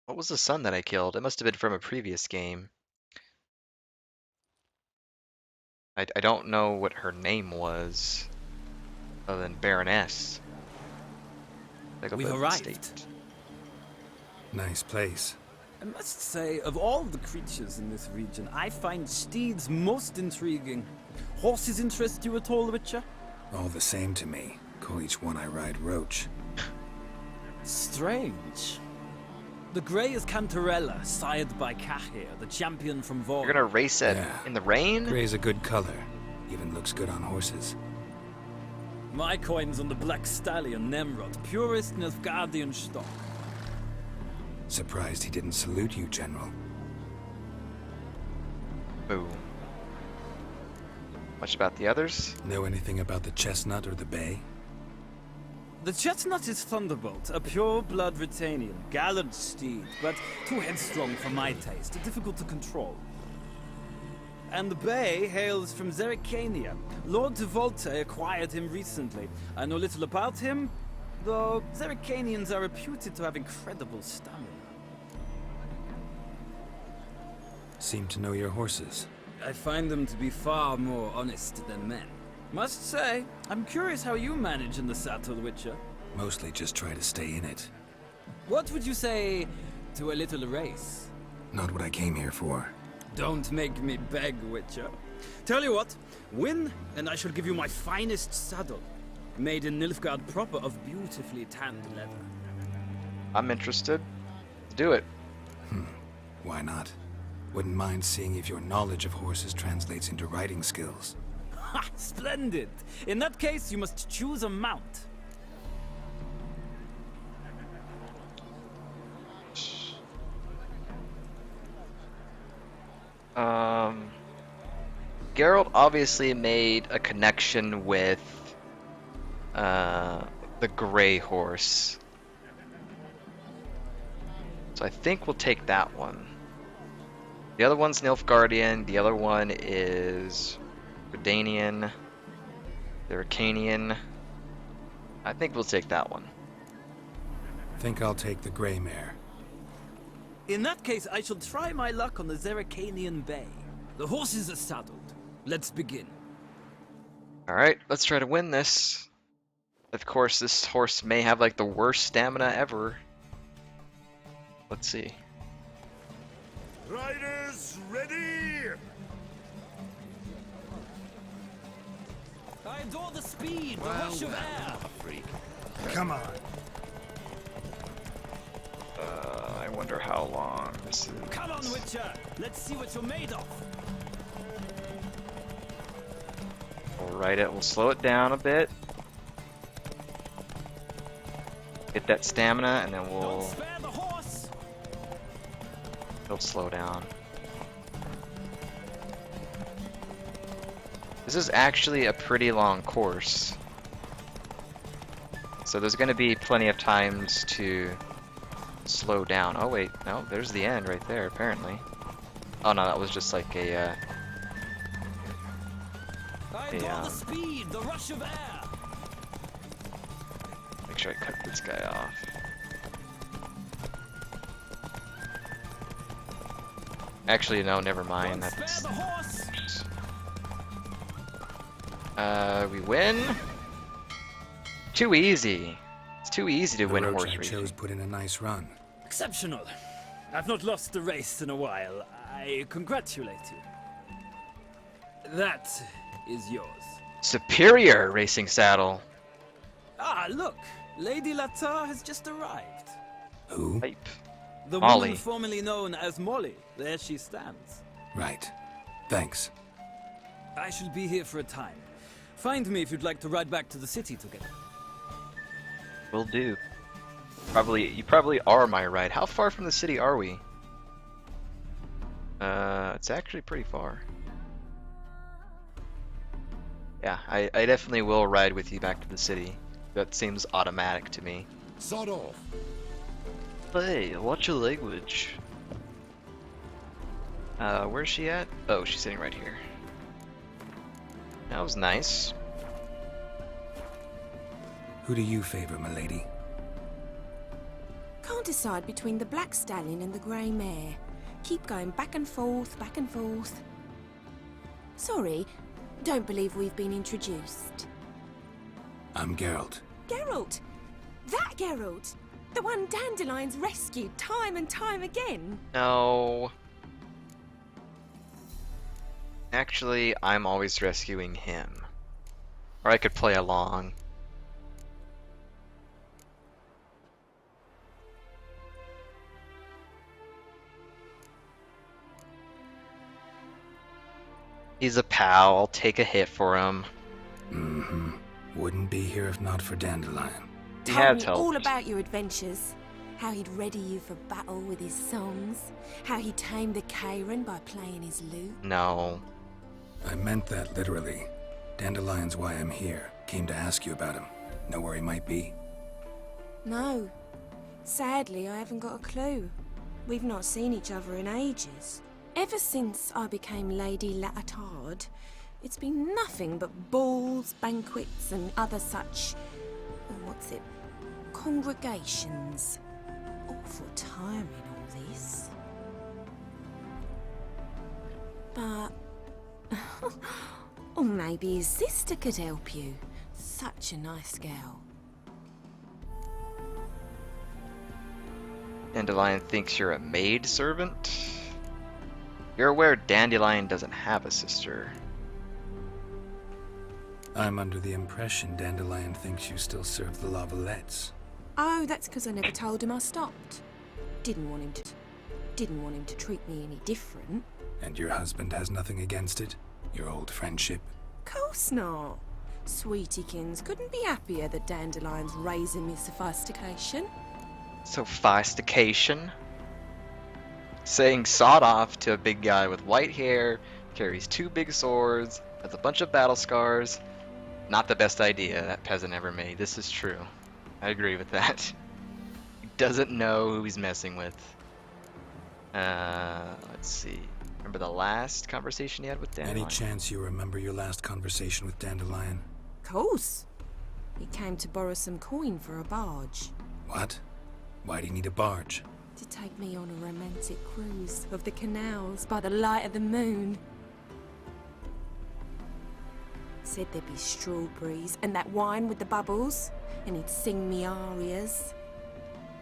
What was the son that I killed? It must have been from a previous game. I don't know what her name was, other than Baroness. We've arrived. Nice place. I must say, of all the creatures in this region, I find steeds most intriguing. Horses interest you at all, Witcher? All the same to me. Call each one I ride Roach. Strange. The grey is Cantarella, sired by Cahir, the champion from Vorhis. You're gonna race it in the rain? Gray's a good color. Even looks good on horses. My coin's on the Black Stallion, Nemrod, purest Nilfgaardian stock. Surprised he didn't salute you, General. Boo. Much about the others? Know anything about the chestnut or the bay? The chestnut is Thunderbolt, a pure-blood Britannian, gallant steed, but too headstrong for my taste, difficult to control. And the bay hails from Zerrikania. Lord de Volte acquired him recently. I know little about him, though Zerrikanians are reputed to have incredible stamina. Seem to know your horses. I find them to be far more honest than men. Must say, I'm curious how you manage in the saddle, Witcher. Mostly just try to stay in it. What would you say to a little race? Not what I came here for. Don't make me beg, Witcher. Tell you what, win, and I shall give you my finest saddle. Made in Nilfgaard proper of beautifully tanned leather. I'm interested. Do it. Why not? Wouldn't mind seeing if your knowledge of horses translates into riding skills. Ha! Splendid! In that case, you must choose a mount. Geralt obviously made a connection with the gray horse. So I think we'll take that one. The other one's Nilfgaardian, the other one is Redanian, the Arcanian. I think we'll take that one. Think I'll take the gray mare. In that case, I shall try my luck on the Zerrikanian Bay. The horses are saddled. Let's begin. Alright, let's try to win this. Of course, this horse may have like the worst stamina ever. Let's see. Riders, ready! I adore the speed, the rush of air. Come on. I wonder how long this is. Come on, Witcher. Let's see what you're made of. We'll ride it, we'll slow it down a bit. Get that stamina, and then Don't we'll spare the horse. it'll slow down. This is actually a pretty long course. So there's going to be plenty of times to slow down. Oh wait, no, there's the end right there apparently. Oh no, that was just like a I adore the speed, the rush of air. make sure I cut this guy off. Actually, no, never mind. Don't spare That's the horse. we win. Too easy. It's too easy to The win Roach horse I racing. chose put in a nice run. Exceptional. I've not lost a race in a while. I congratulate you. That is yours. Superior racing saddle. Ah, look. Lady Latar has just arrived. Who? Hype. The Molly. woman formerly known as Molly. There she stands. Right. Thanks. I shall be here for a time. Find me if you'd like to ride back to the city together. Will do. You probably are my ride. How far from the city are we? It's actually pretty far. Yeah, I definitely will ride with you back to the city. That seems automatic to me. Sod off. Hey, watch your language. Where's she at? Oh, she's sitting right here. That was nice. Who do you favor, milady? Can't Can't decide between the black stallion and the grey mare. Keep going back and forth, back and forth. Sorry, don't believe we've been introduced. I'm Geralt. Geralt! That Geralt! The one Dandelion's rescued time and time again. No. Actually, I'm always rescuing him. Or I could play along. He's a pal. I'll take a hit for him. Mm-hmm. Wouldn't be here if not for Dandelion. He Told had me helped. all about your adventures. How he'd ready you for battle with his songs. How he tamed the Karen by playing his lute. No. I meant that literally. Dandelion's why I'm here. Came to ask you about him. Know where he might be? No. Sadly, I haven't got a clue. We've not seen each other in ages. Ever since I became Lady Latard, it's been nothing but balls, banquets, and other such... congregations. Awful tiring, all this. But... or maybe his sister could help you. Such a nice girl. Dandelion thinks you're a maid servant? You're aware Dandelion doesn't have a sister. I'm under the impression Dandelion thinks you still serve the Lavalettes. Oh, that's because I never told him I stopped. Didn't want him to treat me any different. And your husband has nothing against it? Your old friendship? Course not. Sweetiekins couldn't be happier that Dandelion's raising me sophistication. Sophistication? Saying sawed off to a big guy with white hair, carries 2 big swords, has a bunch of battle scars. Not the best idea that peasant ever made. This is true. I agree with that. He doesn't know who he's messing with. Let's see. Remember the last conversation he had with Dandelion? Any chance you remember your last conversation with Dandelion? Course. He came to borrow some coin for a barge. What? Why do you need a barge? To take me on a romantic cruise of the canals by the light of the moon. Said there'd be strawberries and that wine with the bubbles, and he'd sing me arias.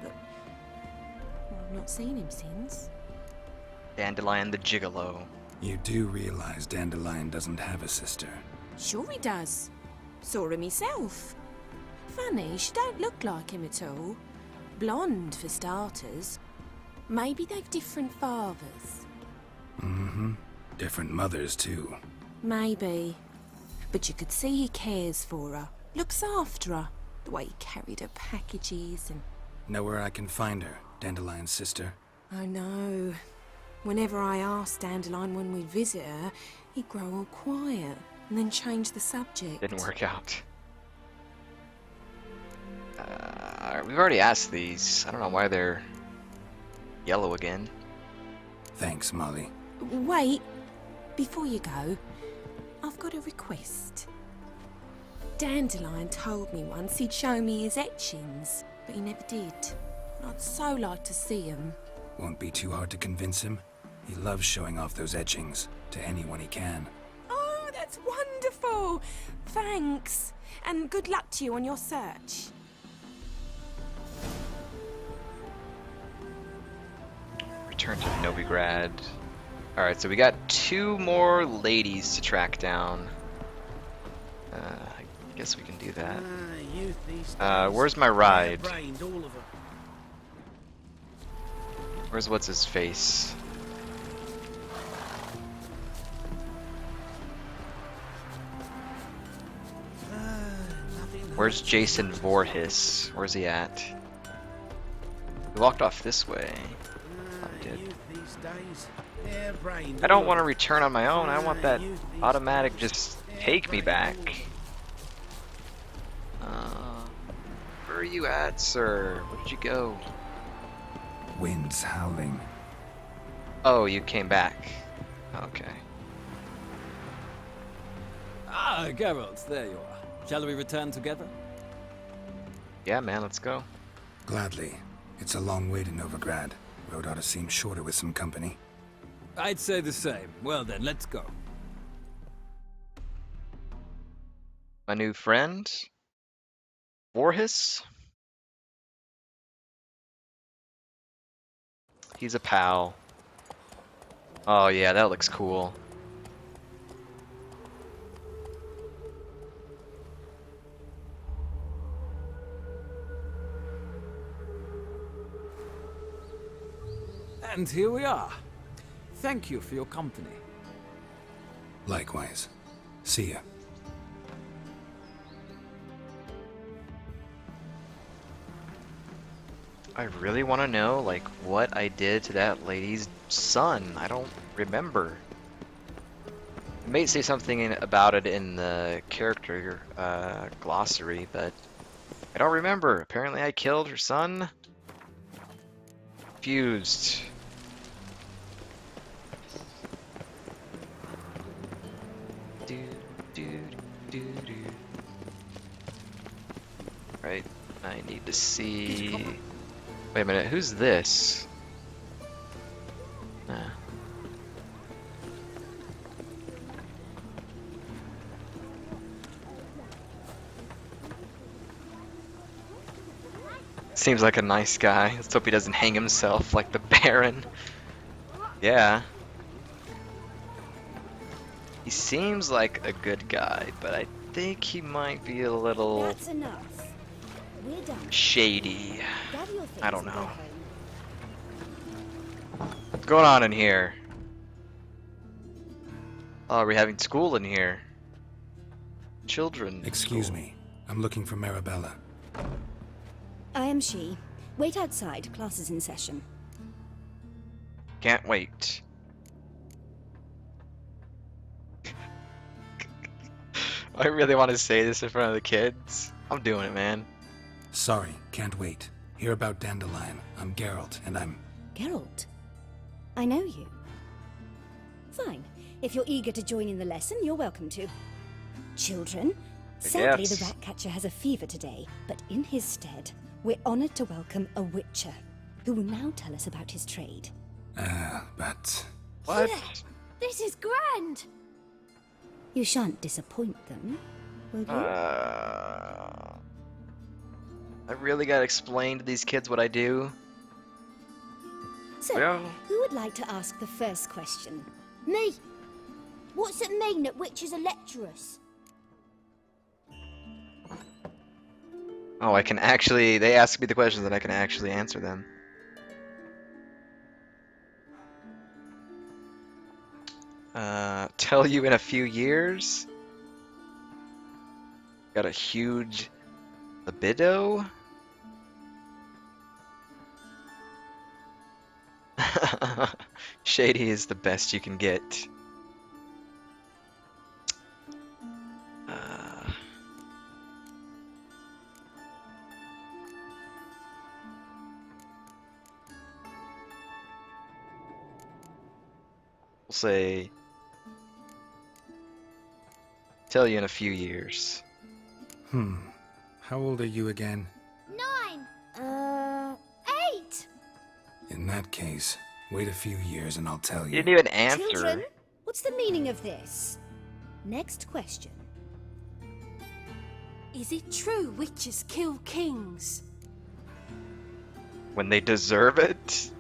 But I've not seen him since. Dandelion the Gigolo. You do realize Dandelion doesn't have a sister. Sure he does. Saw him myself. Funny, she don't look like him at all. Blonde, for starters. Maybe they've different fathers. Mm-hmm. Different mothers, too. Maybe. But you could see he cares for her. Looks after her. The way he carried her packages and... Know where I can find her, Dandelion's sister? I know. Whenever I asked Dandelion when we'd visit her, he'd grow all quiet and then change the subject. Didn't work out. We've already asked these. I don't know why they're yellow again. Thanks, Molly. Wait. Before you go, I've got a request. Dandelion told me once he'd show me his etchings, but he never did. I'd so like to see them. Won't be too hard to convince him. He loves showing off those etchings to anyone he can. Oh, that's wonderful! Thanks, and good luck to you on your search. Return to Novigrad. Alright, so we got 2 more ladies to track down. I guess we can do that. Where's my ride? Where's what's his face? Where's Jason Voorhis? Where's he at? He walked off this way. I did. I don't want to return on my own. I want that automatic just take me back. Where are you at, sir? Where did you go? Winds howling. Oh, you came back. Okay. Ah, Geralt, there you are. Shall we return together? Yeah, man, let's go. Gladly. It's a long way to Novigrad. Road ought to seem shorter with some company. I'd say the same. Well then, let's go. My new friend, Voorhis. He's a pal. Oh yeah, that looks cool. And here we are. Thank you for your company. Likewise. See ya. I really want to know, like, what I did to that lady's son. I don't remember. It may say something about it in the character glossary, but I don't remember. Apparently I killed her son. Confused. Right, I need to see... Wait a minute, who's this? Seems like a nice guy. Let's hope he doesn't hang himself like the Baron. Yeah. He seems like a good guy, but I think he might be a little... That's enough. We're done. Shady. Gather your things I don't and go know. home. What's going on in here? Oh, are we having school in here? Children. Excuse me. I'm looking for Marabella. I am she. Wait outside. Class is in session. Can't wait. I really want to say this in front of the kids. I'm doing it, man. Sorry, can't wait. Hear about Dandelion. I'm Geralt, and I'm... Geralt? I know you. Fine. If you're eager to join in the lesson, you're welcome to. Children, sadly the guess. Ratcatcher has a fever today, but in his stead, we're honored to welcome a Witcher, who will now tell us about his trade. But... What? This is grand! You shan't disappoint them, will you? I really gotta explain to these kids what I do. So, Well. who would like to ask the first question? Me. What's it mean that witches are lecturers? Oh, I can actually... They ask me the questions and I can actually answer them. Tell you in a few years? Got a huge libido? Shady is the best you can get. We'll say... Tell you in a few years. How old are you again? 9. 8. In that case, wait a few years and I'll tell You you. didn't even answer. Children, what's the meaning of this? Next question. Is it true witches kill kings? When they deserve it?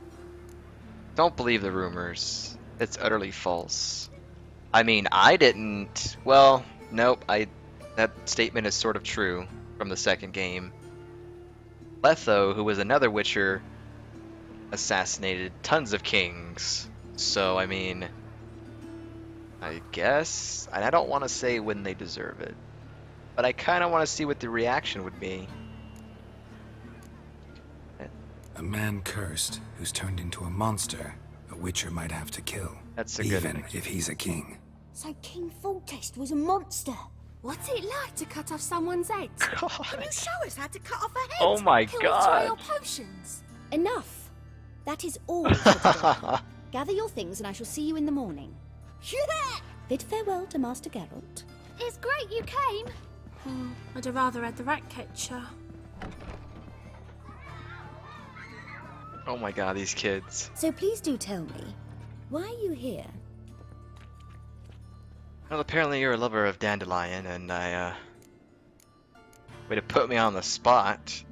Don't believe the rumors. It's utterly false. I mean, I didn't... Well, nope, that statement is sort of true from the second game. Letho, who was another Witcher, assassinated tons of kings. So, I mean... I guess... I don't want to say when they deserve it. But I kind of want to see what the reaction would be. A man cursed who's turned into a monster, a Witcher might have to kill. That's a good even thing. if he's a king. So King Foltest was a monster. What's it like to cut off someone's head? Can you show us how to cut off a head? Oh my Kill god! with your potions. Enough. That is all for today. Gather your things and I shall see you in the morning. Yeah! Bid farewell to Master Geralt. It's great you came. I'd have rather had the Ratcatcher. Oh my god, these kids. So please do tell me, why are you here? Well, apparently you're a lover of Dandelion, and way to put me on the spot.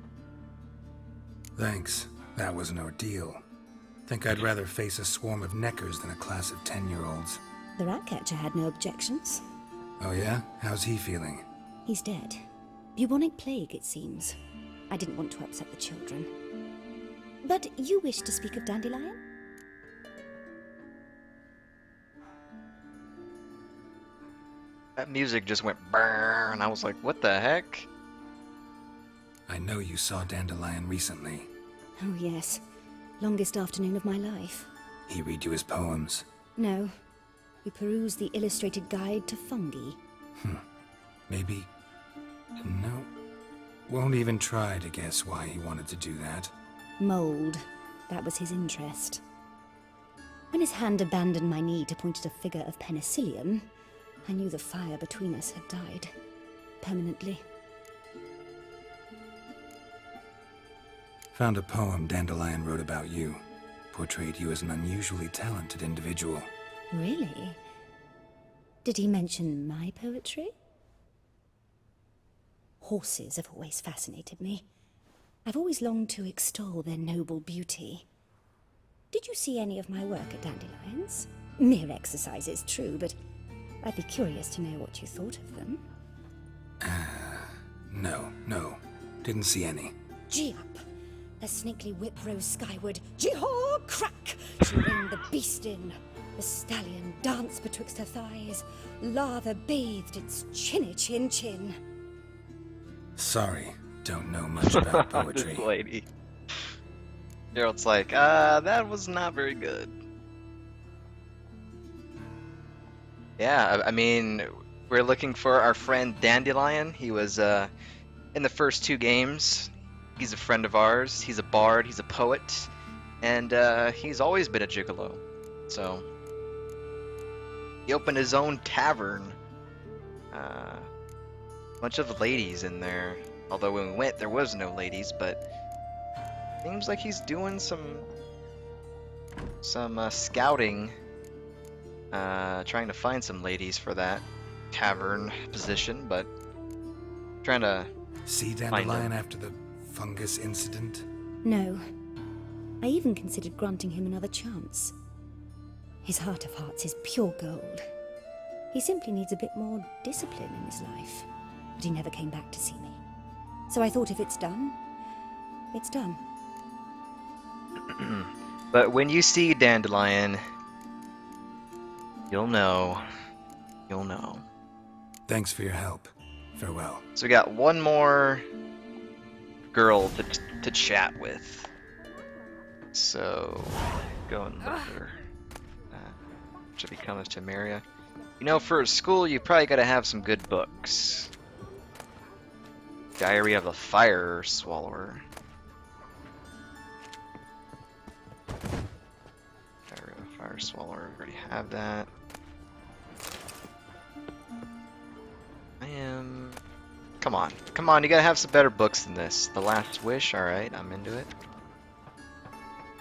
Thanks. That was an ordeal. Think I'd rather face a swarm of neckers than a class of 10-year-olds. The Ratcatcher had no objections. Oh yeah? How's he feeling? He's dead. Bubonic plague, it seems. I didn't want to upset the children. But you wish to speak of Dandelion? That music just went brrrr, and I was like, what the heck? I know you saw Dandelion recently. Oh yes. Longest afternoon of my life. He read you his poems. No. We perused the illustrated guide to fungi. Maybe... No. Won't even try to guess why he wanted to do that. Mold. That was his interest. When his hand abandoned my knee to point at a figure of penicillium, I knew the fire between us had died. Permanently. Found a poem Dandelion wrote about you. Portrayed you as an unusually talented individual. Really? Did he mention my poetry? Horses have always fascinated me. I've always longed to extol their noble beauty. Did you see any of my work at Dandelion's? Mere exercise, it's true, but I'd be curious to know what you thought of them. No. Didn't see any. Gee up! The snakely whip rose skyward. Gee-haw! Crack! She reined the beast in. The stallion danced betwixt her thighs. Lather bathed its chinny chin. Sorry, don't know much about poetry. This lady. Geralt's like, that was not very good. Yeah, I mean, we're looking for our friend Dandelion. He was in the first 2 games. He's a friend of ours. He's a bard. He's a poet, and he's always been a gigolo. So he opened his own tavern. Bunch of ladies in there. Although when we went, there was no ladies, but seems like he's doing some scouting, trying to find some ladies for that tavern position, but trying to See Dandelion after the fungus incident? No. I even considered granting him another chance. His heart of hearts is pure gold. He simply needs a bit more discipline in his life. But he never came back to see me. So I thought if it's done, it's done. But when you see Dandelion, you'll know. You'll know. Thanks for your help. Farewell. So we got one more girl to chat with. So go and look at her. Should become a Temeria. You know, for a school, you probably gotta have some good books. Diary of a Fire Swallower. Diary of a Fire Swallower. We already have that. Come on, you gotta have some better books than this. The Last Wish, alright, I'm into it.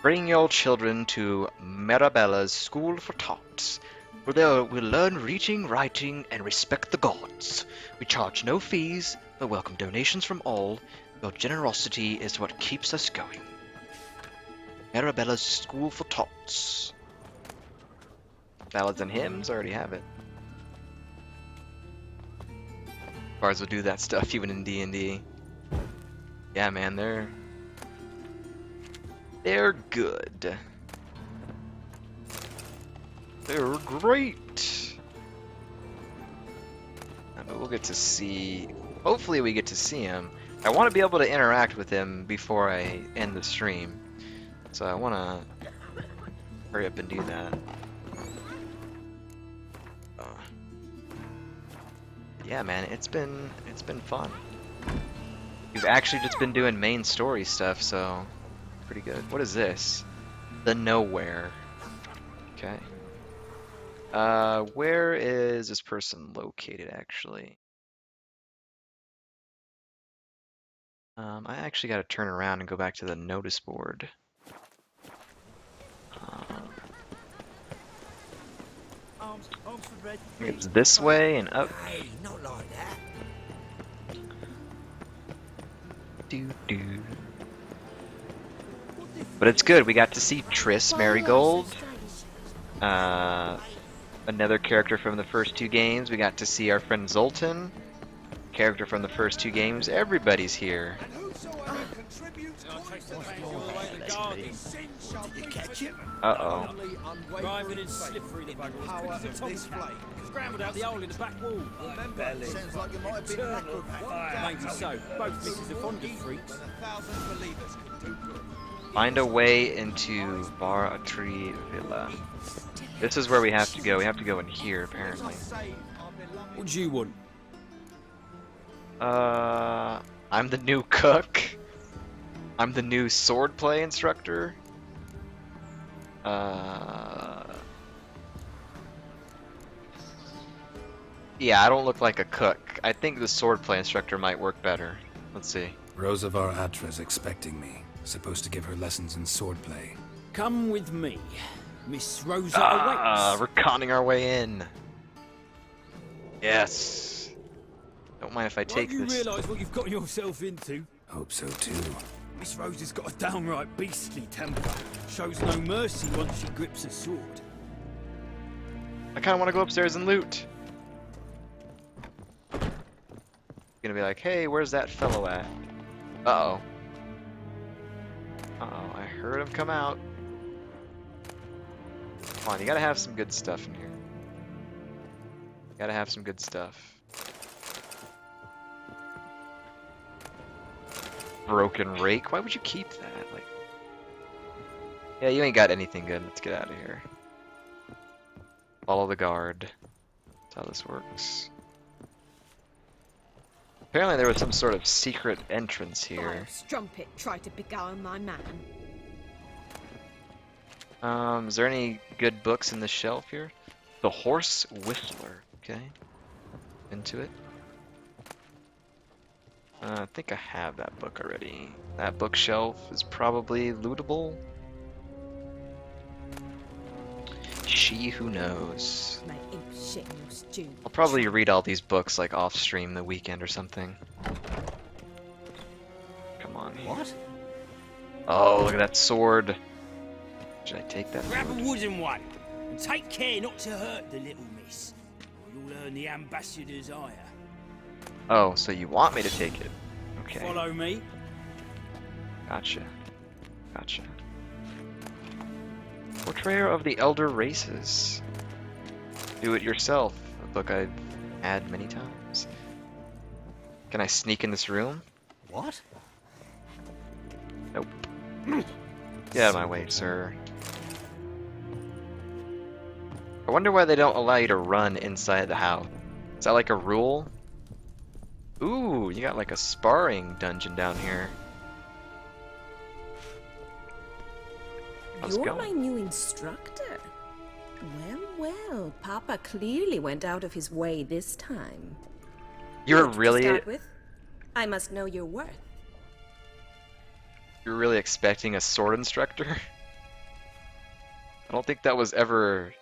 Bring your children to Marabella's School for Tots, where they will learn reading, writing, and respect the gods. We charge no fees, but welcome donations from all. Your generosity is what keeps us going. Marabella's School for Tots. Ballads and hymns, I already have it. Bards will do that stuff even in D&D. Yeah, man, they're good. They're great. But we'll get to see. Hopefully, we get to see him. I want to be able to interact with him before I end the stream, so I want to hurry up and do that. Yeah, man, it's been fun. We've actually just been doing main story stuff, so pretty good. What is this? The Nowhere. Okay. Where is this person located, actually? I actually got to turn around and go back to the notice board. I think it's this way and up. Hey, not like that. Doo-doo. But it's good. We got to see Triss Marigold. Another character from the first 2 games. We got to see our friend Zoltan. Character from the first 2 games. Everybody's here. And whosoever contributes You catch it? Uh-oh. Driving in slippery the bugger as quick as a Tommy cat. Scrambled out the hole in the back wall. Remember, sounds like it might have been an acrobat. Maybe so. Both misses are fond of freaks. When 1,000 believers can do good. Find a way into Attre Villa. This is where we have to go. We have to go in here, apparently. What do you want? I'm the new cook. I'm the new swordplay instructor. Yeah, I don't look like a cook. I think the swordplay instructor might work better. Let's see. Rosa Attre expecting me. Supposed to give her lessons in swordplay. Come with me. Miss Rosa awaits. We're conning our way in. Yes. Don't mind if I take Won't you this. realise what you've got yourself into? Hope so too. Miss Rosa's got a downright beastly temper. Shows no mercy once she grips a sword. I kind of want to go upstairs and loot. Gonna be like, hey, where's that fellow at? Uh-oh. Uh-oh, I heard him come out. Come on, you gotta have some good stuff in here. Gotta have some good stuff. Broken rake? Why would you keep that? Like, yeah, you ain't got anything good. Let's get out of here. Follow the guard. That's how this works. Apparently there was some sort of secret entrance here. Strumpet tried to beguile my man. Is there any good books in the shelf here? The Horse Whistler. Okay. Into it. I think I have that book already. That bookshelf is probably lootable. She who knows. Make imp shit in your stew. I'll probably read all these books like off stream the weekend or something. Come on. What? Oh, look at that sword. Should I take that Grab sword? a wooden one, and take care not to hurt the little miss, or you'll earn the ambassador's ire. Oh, so you want me to take it? Okay. Follow me. Gotcha. Gotcha. Portrayer of the Elder Races. Do it yourself. A book I've had many times. Can I sneak in this room? What? Nope. Get out of my way, sir. I wonder why they don't allow you to run inside the house. Is that like a rule? Ooh, you got like a sparring dungeon down here. How's it You're going? my new instructor. Well, Papa clearly went out of his way this time. You're What to really start with? I must know your worth. You're really expecting a sword instructor? I don't think that was ever